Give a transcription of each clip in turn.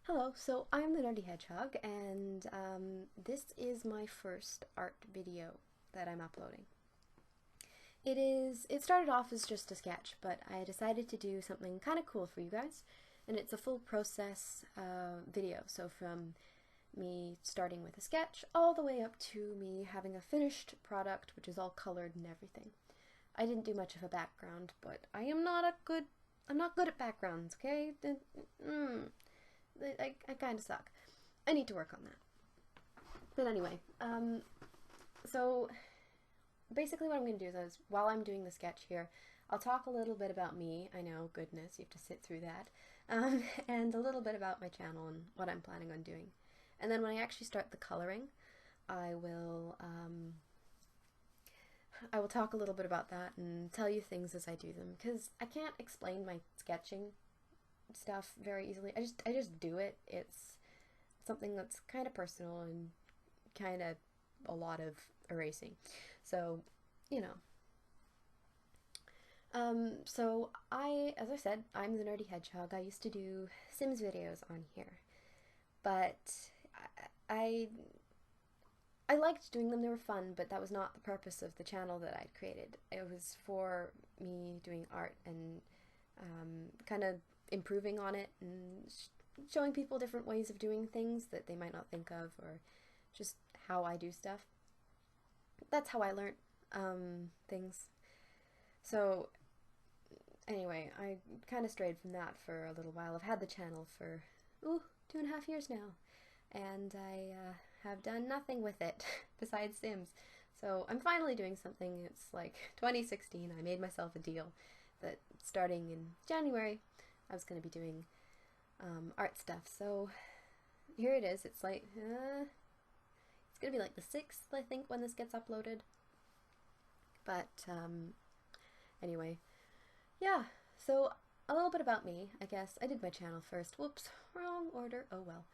Hello, so I'm the Nerdy Hedgehog, and this is my first art video that I'm uploading. It started off as just a sketch, but I decided to do something kind of cool for you guys, and it's a full process video, so from me starting with a sketch all the way up to me having a finished product, which is all colored and everything. I didn't do much of a background, but I'm not good at backgrounds, okay? I kind of suck. I need to work on that. But anyway, so basically what I'm going to do is, while I'm doing the sketch here, I'll talk a little bit about me. I know, goodness, you have to sit through that. And a little bit about my channel and what I'm planning on doing. And then when I actually start the coloring, I will talk a little bit about that and tell you things as I do them, because I can't explain my sketching stuff very easily. I just do it. It's something that's kind of personal and kind of a lot of erasing. So, you know. As I said, I'm the Nerdy Hedgehog. I used to do Sims videos on here, but I I liked doing them. They were fun, but that was not the purpose of the channel that I'd created. It was for me doing art and kind of improving on it and showing people different ways of doing things that they might not think of, or just how I do stuff. That's how I learned things. So anyway, I kind of strayed from that for a little while. I've had the channel for 2.5 years now, and I have done nothing with it besides Sims. So I'm finally doing something. It's like 2016. I made myself a deal that starting in January I was going to be doing art stuff. So here it is. It's like it's going to be like the 6th, I think, when this gets uploaded. But anyway, yeah. So a little bit about me, I guess. I did my channel first. Whoops, wrong order. Oh well.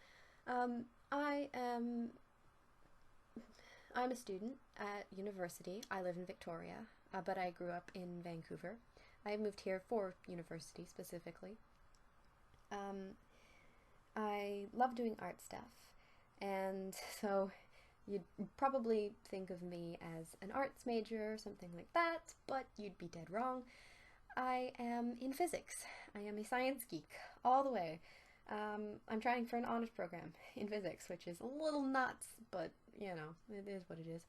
I'm a student at university. I live in Victoria, but I grew up in Vancouver. I moved here for university specifically. I love doing art stuff, and so you'd probably think of me as an arts major or something like that, but you'd be dead wrong. I am in physics. I am a science geek all the way. I'm trying for an honors program in physics, which is a little nuts, but you know, it is what it is.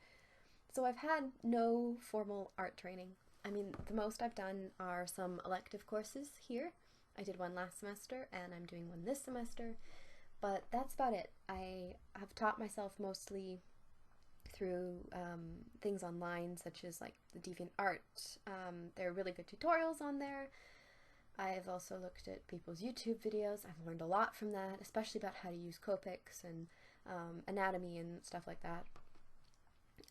So I've had no formal art training. I mean, the most I've done are some elective courses here. I did one last semester, and I'm doing one this semester, but that's about it. I have taught myself mostly through things online, such as like the DeviantArt. There are really good tutorials on there. I've also looked at people's YouTube videos. I've learned a lot from that, especially about how to use Copics and anatomy and stuff like that.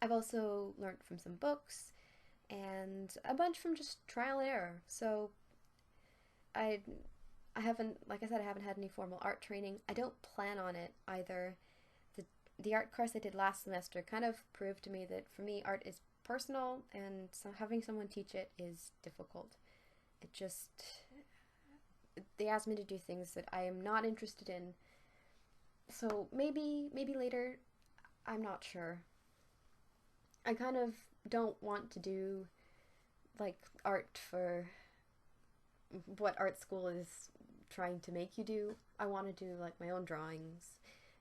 I've also learned from some books and a bunch from just trial and error. So I haven't, like I said, I haven't had any formal art training. I don't plan on it either. The art course I did last semester kind of proved to me that for me art is personal, and so having someone teach it is difficult. They asked me to do things that I am not interested in. So maybe later, I'm not sure. I kind of don't want to do like art for what art school is trying to make you do. I want to do like my own drawings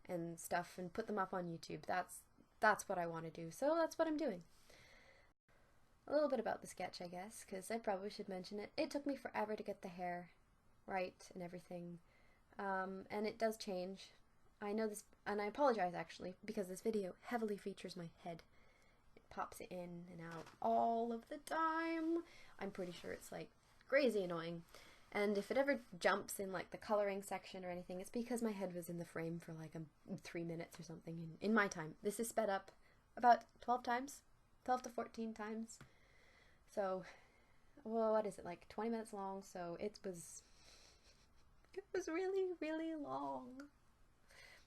and stuff and put them up on YouTube. That's what I want to do. So that's what I'm doing. A little bit about the sketch, I guess, because I probably should mention it. It took me forever to get the hair right and everything, and it does change. I know this, and I apologize actually, because this video heavily features my head. It pops in and out all of the time. I'm pretty sure it's like crazy annoying. And if it ever jumps in like the coloring section or anything, it's because my head was in the frame for like 3 minutes or something in my time. This is sped up about 12 times, 12 to 14 times. So, well, what is it, like 20 minutes long? So it was really, really long.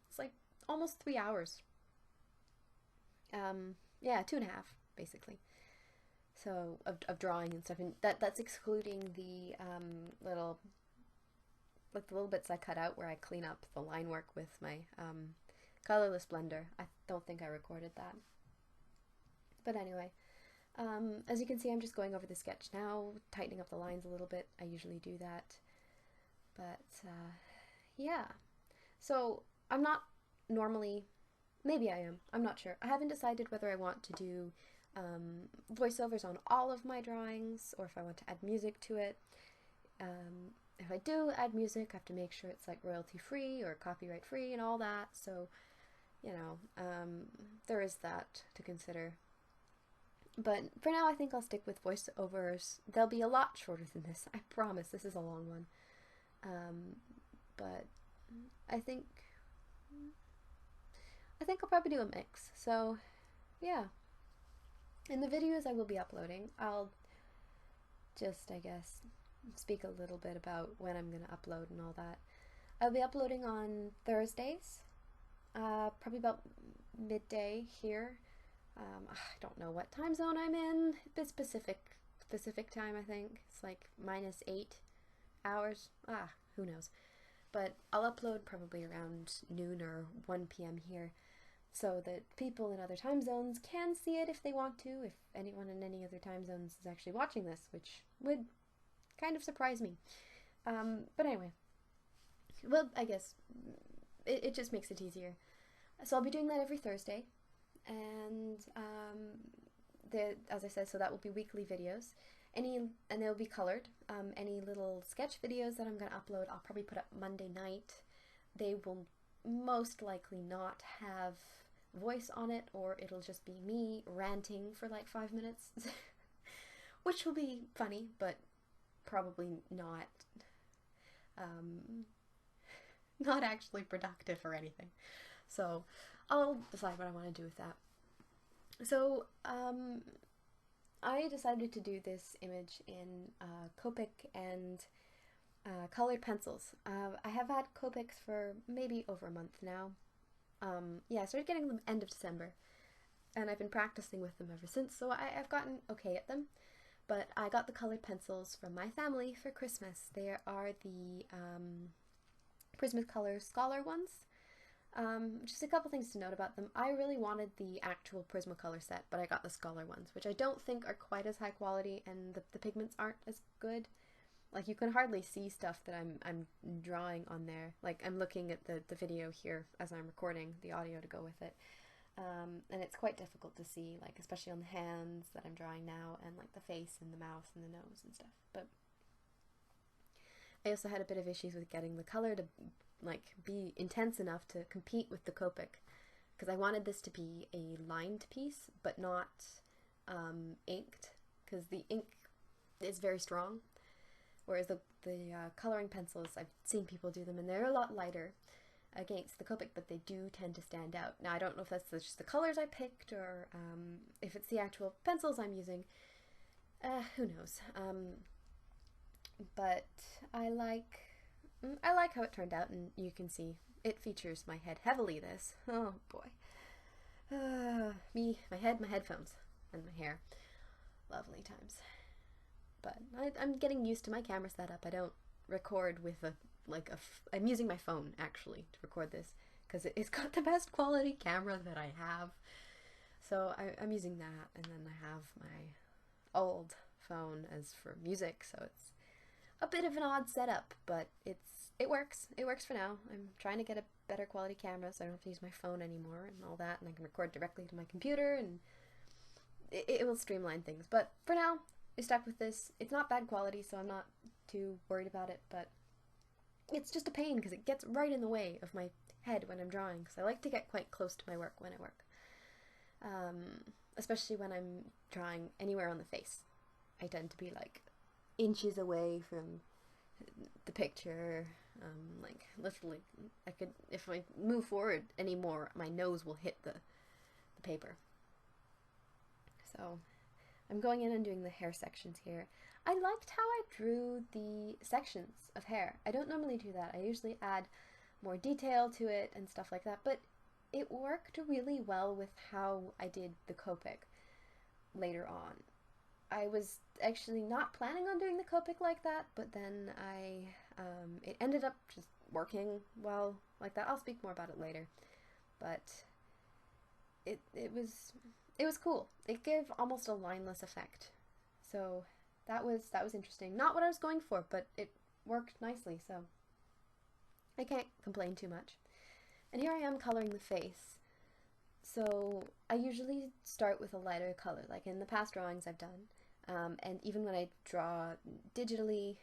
It's like almost 3 hours. Yeah, 2.5 basically. So of drawing and stuff, and that's excluding the little like the little bits I cut out where I clean up the line work with my colorless blender. I don't think I recorded that. But anyway, as you can see, I'm just going over the sketch now, tightening up the lines a little bit. I usually do that. But yeah, so I'm not normally, maybe I am, I'm not sure. I haven't decided whether I want to do voiceovers on all of my drawings or if I want to add music to it. If I do add music, I have to make sure it's like royalty free or copyright free and all that, so you know, there is that to consider. But for now I think I'll stick with voiceovers. They'll be a lot shorter than this, I promise. This is a long one. But I think I'll probably do a mix. So yeah. In the videos I will be uploading, I'll just, I guess, speak a little bit about when I'm gonna upload and all that. I'll be uploading on Thursdays, probably about midday here. I don't know what time zone I'm in. It's Pacific time, I think. It's like -8 hours. Who knows. But I'll upload probably around noon or 1 p.m. here, so that people in other time zones can see it if they want to, if anyone in any other time zones is actually watching this, which would kind of surprise me. But anyway, well, I guess it just makes it easier. So I'll be doing that every Thursday, and as I said, so that will be weekly videos. And they'll be colored. Any little sketch videos that I'm going to upload, I'll probably put up Monday night. They will most likely not have voice on it, or it'll just be me ranting for like 5 minutes, which will be funny, but probably not not actually productive or anything. So I'll decide what I want to do with that. So I decided to do this image in Copic and colored pencils. I have had Copics for maybe over a month now. Yeah, I started getting them end of December, and I've been practicing with them ever since, so I've gotten okay at them. But I got the colored pencils from my family for Christmas. They are the Prismacolor Scholar ones. Just a couple things to note about them. I really wanted the actual Prismacolor set, but I got the Scholar ones, which I don't think are quite as high quality, and the pigments aren't as good. Like, you can hardly see stuff that I'm drawing on there. Like, I'm looking at the video here as I'm recording the audio to go with it. And it's quite difficult to see, like, especially on the hands that I'm drawing now, and like the face and the mouth and the nose and stuff. But I also had a bit of issues with getting the color to like be intense enough to compete with the Copic, because I wanted this to be a lined piece but not inked, because the ink is very strong, whereas the coloring pencils, I've seen people do them and they're a lot lighter against the Copic, but they do tend to stand out. Now I don't know if that's just the colors I picked, or if it's the actual pencils I'm using. Who knows? But I like how it turned out, and you can see it features my head heavily. This, oh boy, me, my head, my headphones, and my hair. Lovely times. But I'm getting used to my camera setup. I don't record with I'm using my phone actually to record this, because it's got the best quality camera that I have. So I'm using that, and then I have my old phone as for music, so it's a bit of an odd setup, but it works. It works for now. I'm trying to get a better quality camera so I don't have to use my phone anymore and all that, and I can record directly to my computer, and it will streamline things. But for now, I stuck with this. It's not bad quality, so I'm not too worried about it, but it's just a pain because it gets right in the way of my head when I'm drawing, because I like to get quite close to my work when I work, especially when I'm drawing anywhere on the face. I tend to be like inches away from the picture, like literally I could, if I move forward anymore, my nose will hit the paper. So I'm going in and doing the hair sections here. I liked how I drew the sections of hair. I don't normally do that. I usually add more detail to it and stuff like that, but it worked really well with how I did the Copic later on. I was actually not planning on doing the Copic like that, but then I It ended up just working well like that. I'll speak more about it later, but it was cool. It gave almost a lineless effect, so that was interesting. Not what I was going for, but it worked nicely, so I can't complain too much. And here I am coloring the face. So I usually start with a lighter color, like in the past drawings I've done, and even when I draw digitally,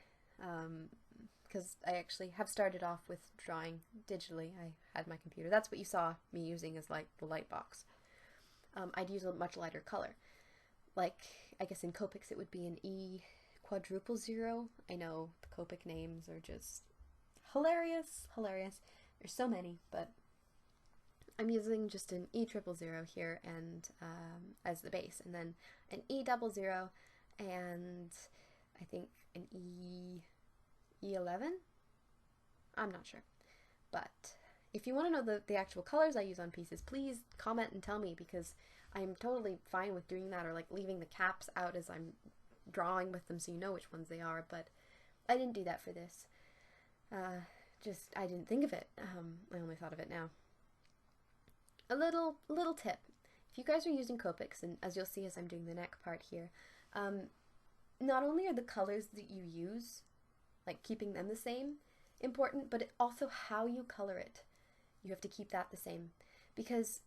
because I actually have started off with drawing digitally. I had my computer. That's what you saw me using as like the light box. I'd use a much lighter color. Like, I guess in Copics it would be an E⁻⁻⁻. I know the Copic names are just hilarious. There's so many, but I'm using just an E⁻⁻⁻ here and as the base, and then an E⁻⁻⁻, and I think an E11? I'm not sure. But if you want to know the actual colors I use on pieces, please comment and tell me, because I'm totally fine with doing that, or like leaving the caps out as I'm drawing with them so you know which ones they are, but I didn't do that for this. I didn't think of it. I only thought of it now. A little tip. If you guys are using Copics, and as you'll see as I'm doing the neck part here, not only are the colors that you use, like keeping them the same, important, but also how you color it. You have to keep that the same, because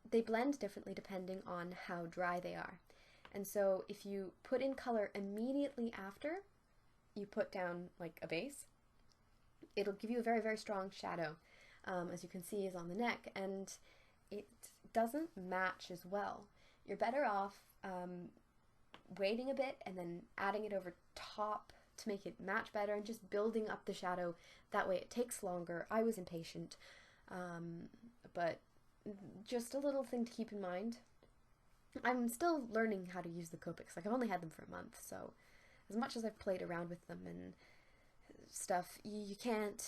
they blend differently depending on how dry they are. And so if you put in color immediately after you put down like a base, it'll give you a very, very strong shadow, as you can see is on the neck, and it doesn't match as well. You're better off waiting a bit and then adding it over top to make it match better, and just building up the shadow. That way it takes longer. I was impatient, but just a little thing to keep in mind. I'm still learning how to use the Copics. Like, I've only had them for a month, so as much as I've played around with them and stuff, you can't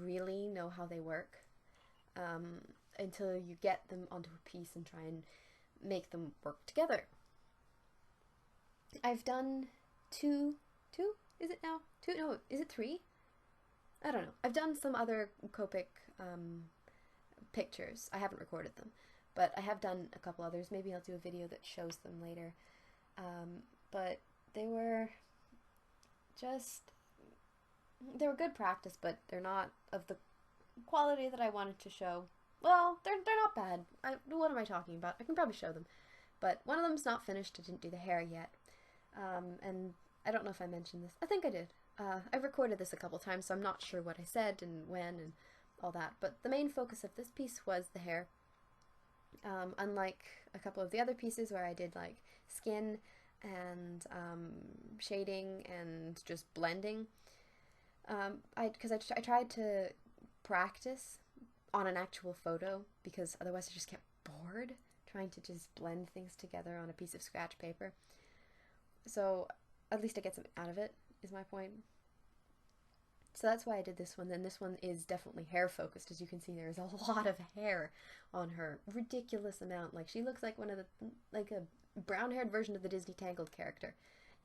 really know how they work until you get them onto a piece and try and make them work together. I've done two, is it now? Two? No, is it three? I don't know. I've done some other Copic pictures. I haven't recorded them, but I have done a couple others. Maybe I'll do a video that shows them later. But they were good practice, but they're not of the quality that I wanted to show. Well, they're not bad. What am I talking about? I can probably show them. But one of them's not finished. I didn't do the hair yet. And I don't know if I mentioned this. I think I did. I've recorded this a couple times, so I'm not sure what I said and when and all that. But the main focus of this piece was the hair. Unlike a couple of the other pieces where I did like skin and shading and just blending, I tried to practice on an actual photo, because otherwise I just kept bored trying to just blend things together on a piece of scratch paper. So at least I get something out of it, is my point. So that's why I did this one. Then this one is definitely hair focused. As you can see, there is a lot of hair on her. Ridiculous amount. Like, she looks like like a brown-haired version of the Disney Tangled character.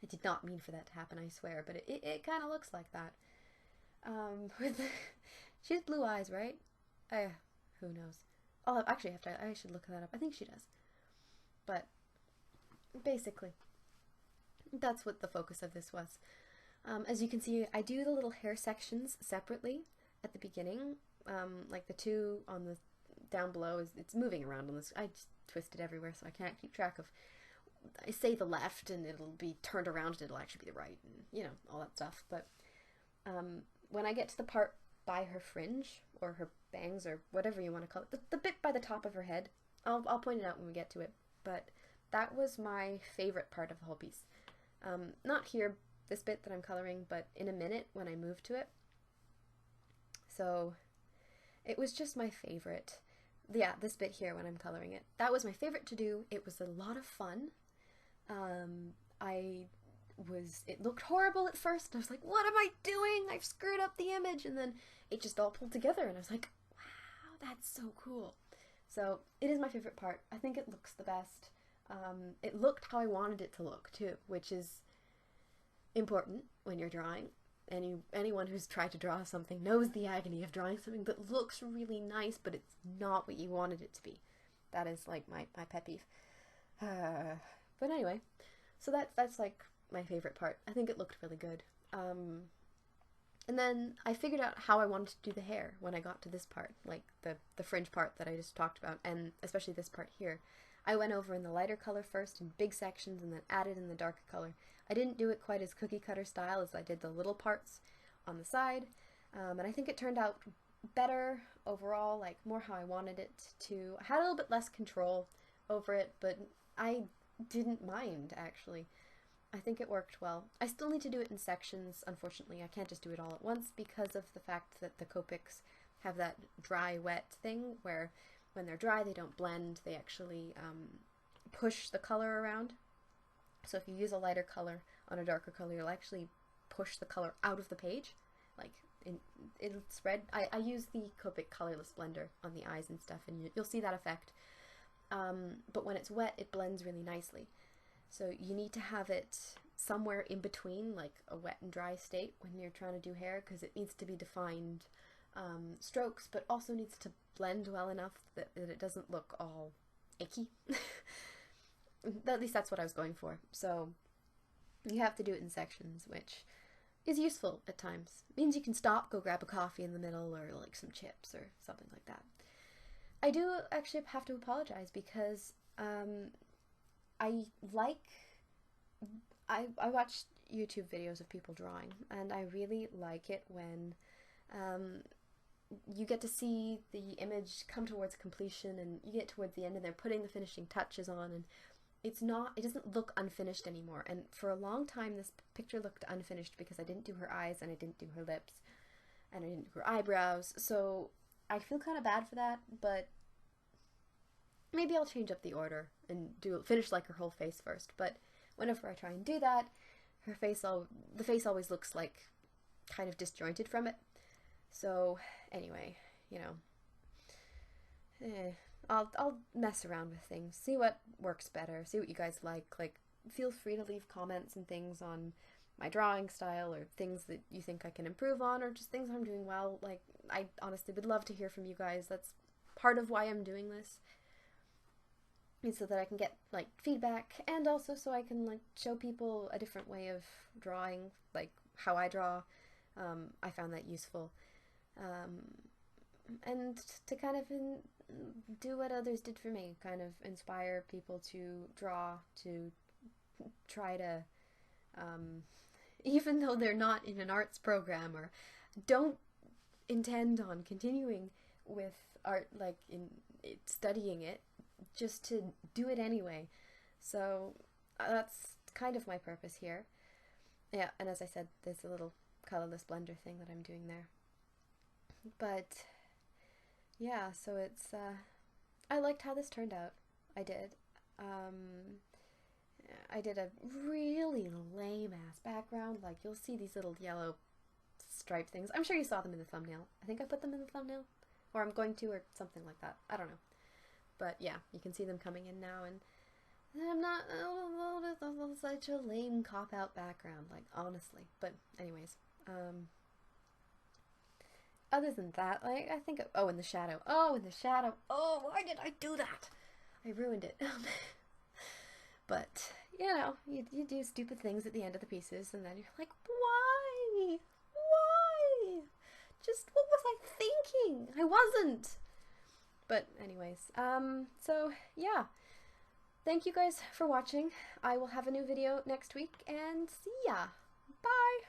I did not mean for that to happen, I swear, but it kind of looks like that. She has blue eyes, right? Who knows? I should look that up. I think she does. But basically, that's what the focus of this was. As you can see, I do the little hair sections separately at the beginning. Like the two on the down below, it's moving around on this. I just twist it everywhere, so I can't keep track of. I say the left and it'll be turned around and it'll actually be the right, and you know, all that stuff. But when I get to the part by her fringe or her bangs or whatever you want to call it, the bit by the top of her head, I'll point it out when we get to it. But that was my favorite part of the whole piece. Not here, this bit that I'm coloring, but in a minute when I move to it. So it was just my favorite. Yeah, this bit here when I'm coloring it. That was my favorite to do. It was a lot of fun. It looked horrible at first. I was like, what am I doing? I've screwed up the image. And then it just all pulled together and I was like, wow, that's so cool. So it is my favorite part. I think it looks the best. It looked how I wanted it to look too, which is important when you're drawing. anyone who's tried to draw something knows the agony of drawing something that looks really nice, but it's not what you wanted it to be. That is like my pet peeve. But anyway, so that's like my favorite part. I think it looked really good. And then I figured out how I wanted to do the hair when I got to this part, like the fringe part that I just talked about, and especially this part here. I went over in the lighter color first in big sections and then added in the darker color. I didn't do it quite as cookie cutter style as I did the little parts on the side, and I think it turned out better overall, like more how I wanted it to. I had a little bit less control over it, but I didn't mind, actually. I think it worked well. I still need to do it in sections, unfortunately. I can't just do it all at once because of the fact that the Copics have that dry-wet thing where when they're dry they don't blend, they actually push the color around. So if you use a lighter color on a darker color, you'll actually push the color out of the page. Like, it'll spread. I use the Copic colorless blender on the eyes and stuff, and you'll see that effect. But when it's wet, it blends really nicely. So you need to have it somewhere in between, like a wet and dry state when you're trying to do hair, because it needs to be defined strokes, but also needs to blend well enough that it doesn't look all icky. At least that's what I was going for. So you have to do it in sections, which is useful at times. It means you can stop, go grab a coffee in the middle, or like some chips or something like that. I do actually have to apologize because I watch YouTube videos of people drawing, and I really like it when you get to see the image come towards completion, and you get towards the end and they're putting the finishing touches on, and it doesn't look unfinished anymore. And for a long time this picture looked unfinished because I didn't do her eyes, and I didn't do her lips, and I didn't do her eyebrows, so I feel kind of bad for that, but maybe I'll change up the order and finish like her whole face first. But whenever I try and do that, the face always looks like kind of disjointed from it. So anyway, you know, I'll mess around with things, see what works better, see what you guys like. Like, feel free to leave comments and things on my drawing style, or things that you think I can improve on, or just things I'm doing well. Like, I honestly would love to hear from you guys. That's part of why I'm doing this, is so that I can get like feedback, and also so I can like show people a different way of drawing, like how I draw. I found that useful, and to kind of do what others did for me, kind of inspire people to draw, to try to, even though they're not in an arts program or don't intend on continuing with art, like in studying it, just to do it anyway. So that's kind of my purpose here. Yeah, and as I said, there's a little colorless blender thing that I'm doing there. But yeah, so it's I liked how this turned out. I did. I did a really lame ass background. Like, you'll see these little yellow stripe things. I'm sure you saw them in the thumbnail. I think I put them in the thumbnail, or I'm going to, or something like that. I don't know. But yeah, you can see them coming in now, and I'm not such a lame cop-out background, like, honestly. But anyways, other than that, like, I think, oh, in the shadow. Oh, in the shadow. Oh, why did I do that? I ruined it. But, you know, you do stupid things at the end of the pieces, and then you're like, why? Why? Just, what was I thinking? I wasn't. But anyways, so yeah, thank you guys for watching. I will have a new video next week, and see ya. Bye!